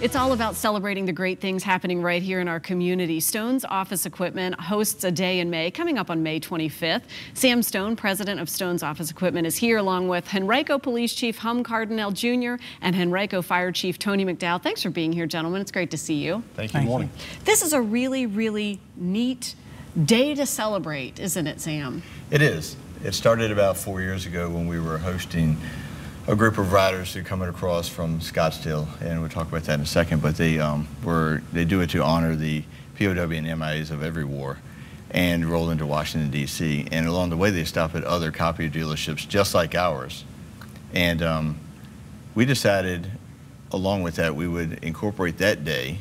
It's all about celebrating the great things happening right here in our community. Stone's Office Equipment hosts a day in May, coming up on May 25th. Sam Stone, president of Stone's Office Equipment, is here along with Henrico Police Chief Hum Cardinal Jr. and Henrico Fire Chief Tony McDowell. Thanks for being here, gentlemen. It's great to see you. Thank you. Good morning. This is a really, really neat day to celebrate, isn't it, Sam? It is. It started about 4 years ago when we were hosting a group of riders who are coming across from Scottsdale, and we'll talk about that in a second, but they do it to honor the POW and MIAs of every war and roll into Washington, D.C. And along the way, they stop at other copier dealerships just like ours. And we decided, along with that, we would incorporate that day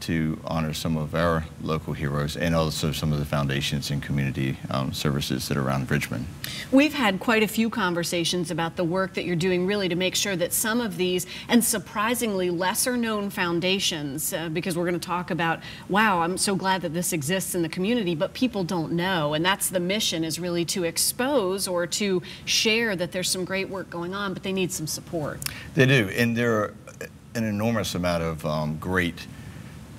to honor some of our local heroes and also some of the foundations and community services that are around Richmond. We've had quite a few conversations about the work that you're doing really to make sure that some of these and surprisingly lesser known foundations, because we're going to talk about, wow, I'm so glad that this exists in the community, but people don't know. And that's the mission, is really to expose or to share that there's some great work going on, but they need some support. They do, and there are an enormous amount of great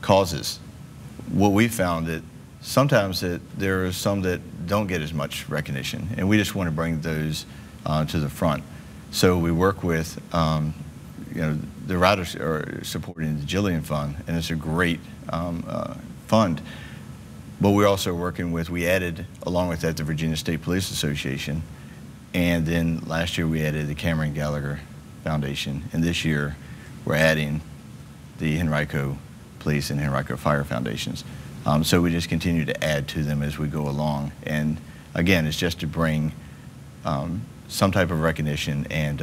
causes. What we found that sometimes there are some that don't get as much recognition, and we just want to bring those to the front. So we work with, the riders are supporting the Jillian Fund, and it's a great fund. But we're also working with, we added, along with that, the Virginia State Police Association, and then last year we added the Cameron Gallagher Foundation, and this year we're adding the Henrico Police and Henrico Fire Foundations. So we just continue to add to them as we go along. And again, it's just to bring some type of recognition and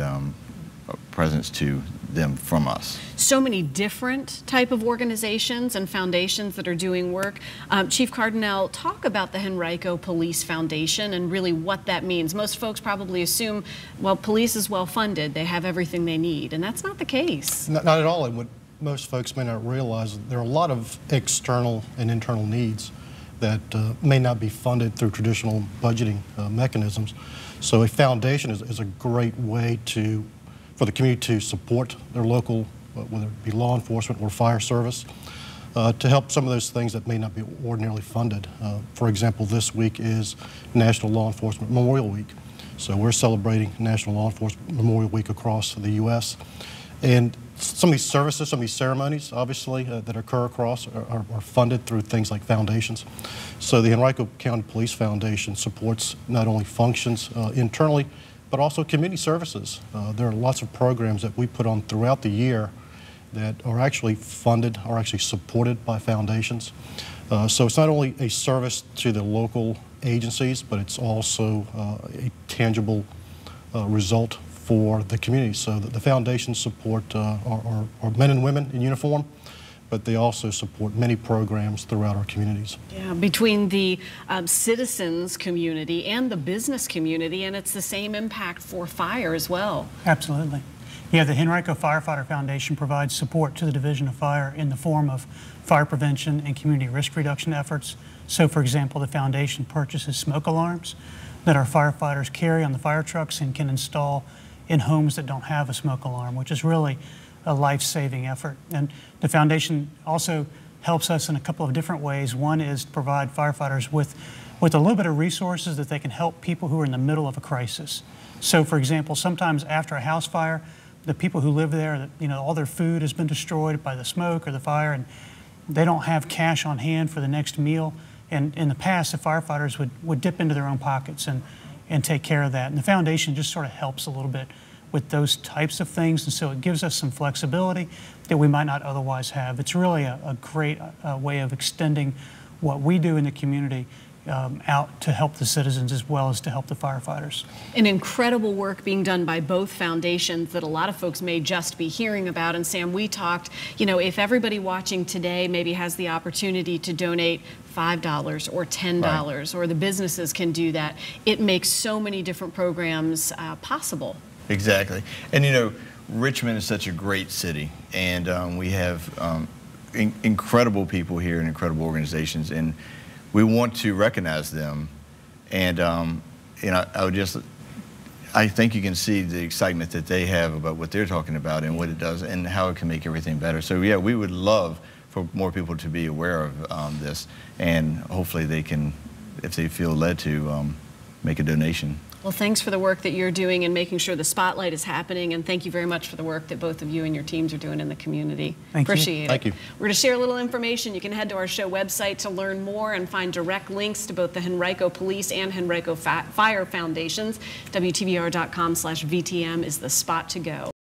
presence to them from us. So many different type of organizations and foundations that are doing work. Chief Cardinal, talk about the Henrico Police Foundation and really what that means. Most folks probably assume, well, police is well funded, they have everything they need, and that's not the case. Not at all. What most folks may not realize, there are a lot of external and internal needs that may not be funded through traditional budgeting mechanisms. So a foundation is a great way for the community to support their local, whether it be law enforcement or fire service, to help some of those things that may not be ordinarily funded. For example, this week is National Law Enforcement Memorial Week. So we're celebrating National Law Enforcement Memorial Week across the U.S. And some of these services, some of these ceremonies, obviously, that occur across are funded through things like foundations. So the Henrico County Police Foundation supports not only functions internally, but also community services. There are lots of programs that we put on throughout the year that are actually funded, are actually supported by foundations. So it's not only a service to the local agencies, but it's also a tangible result for the community. So the foundations support our men and women in uniform, but they also support many programs throughout our communities. Yeah, between the citizens community and the business community, and it's the same impact for fire as well. Absolutely. Yeah, the Henrico Firefighter Foundation provides support to the Division of Fire in the form of fire prevention and community risk reduction efforts. So, for example, the foundation purchases smoke alarms that our firefighters carry on the fire trucks and can install in homes that don't have a smoke alarm, which is really a life-saving effort. And the foundation also helps us in a couple of different ways. One is to provide firefighters with a little bit of resources that they can help people who are in the middle of a crisis. So, for example, sometimes after a house fire, the people who live there, all their food has been destroyed by the smoke or the fire, and they don't have cash on hand for the next meal. And in the past, the firefighters would dip into their own pockets and take care of that. And the foundation just sort of helps a little bit with those types of things, and so it gives us some flexibility that we might not otherwise have. It's really a great way of extending what we do in the community out to help the citizens as well as to help the firefighters. An incredible work being done by both foundations that a lot of folks may just be hearing about. And Sam, we talked, if everybody watching today maybe has the opportunity to donate $5 or $10, right, or the businesses can do that, it makes so many different programs possible. Exactly. And Richmond is such a great city, and we have incredible people here and incredible organizations, and we want to recognize them. And I I think you can see the excitement that they have about what they're talking about and what it does and how it can make everything better. So yeah, we would love for more people to be aware of this, and hopefully they can, if they feel led to, make a donation. Well, thanks for the work that you're doing and making sure the spotlight is happening, and thank you very much for the work that both of you and your teams are doing in the community. Thank you. Appreciate it. Thank you. We're going to share a little information. You can head to our show website to learn more and find direct links to both the Henrico Police and Henrico Fire Foundations. WTVR.com/VTM is the spot to go.